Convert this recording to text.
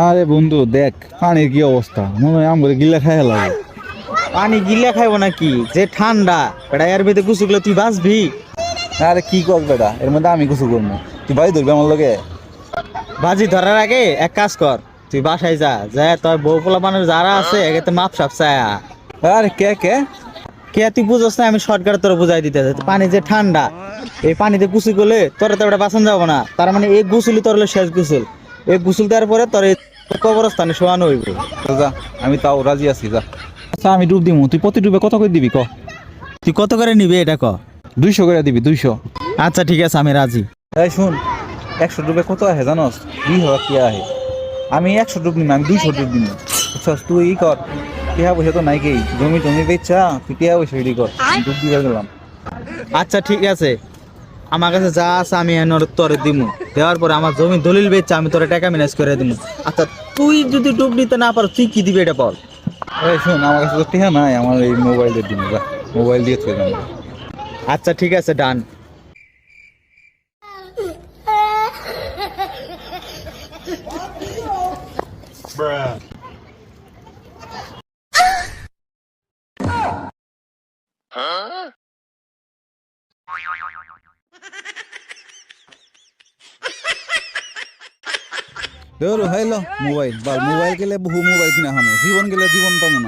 আরে বন্ধু দেখ পানির কি অবস্থা, মনে হয় আমরে গিলা খাই লাগবে। পানি গিলে খাইবো নাকি? যে ঠান্ডা বেটা, এর ভিতরে গুছুগুলো তুই বাঁচবি? আরে কি কর বেটা, এর মধ্যে আমি কিছু করবো? তুই ভাই ধরবি আমার লগে? বাজি ধরার আগে এক কাজ কর, তুই বাসায় যা, যা তোর বউ পোলা মানুষ যারা আছে একে মাপ সাপ চায়া। আরে কে কে? কে তুই বুঝোস না? আমি শর্টকাট তোর বুঝাই দিতে চাই। পানি যে ঠান্ডা, এই পানিতে গুসল করলে তোরা তো বেটা বাঁচান যাবো না। তার মানে এই গুসুলি তোর হলো শেষ গুসল। এই গুসল দেওয়ার পরে তোর এই কবরস্থানে শোয়ানো হইবে। যা, আমি তাও রাজি আছি, যা। আচ্ছা আমি ডুব দিমু, তুই প্রতি ডুবে কত করে দিবি ক? তুই কত করে নিবি এটা ক? 200 করে দিবি, 200। আচ্ছা ঠিক আছে, আমি রাজি। এই শুন, 100 ডুবে কত আহে জানোস? 2000 কি আহে। আমি 100 ডুব নিম, আমি 200 ডুব দিম। বুঝছস? তুই ই কর, টিয়া পয়সা তো নাই, কেই জমি টমি বেচা, তুই টিয়া পয়সা রেডি কর, আমি ডুব দিবার গেলাম। আচ্ছা ঠিক আছে, আমার কাছে যা আছে আমি এনে তোরে দিমু। দেওয়ার পরে আমার জমি দলিল বেচছে, আমি তোরে টাকা ম্যানেজ করে দিমু। আচ্ছা তুই যদি ডুব নিতে না পারো, তুই কি দিবি এটা বল? এই শুন, আমার কাছে তো টিয়া নাই, আমার এই মোবাইলের দিন, যা মোবাইল দিয়ে তুই যাবো। আচ্ছা ঠিক আছে, ডান। হ্যালো মোবাইল, মোবাইল গেলে বহু মোবাইল কিনা হামো, জীবন গেলে জীবন পাবো না।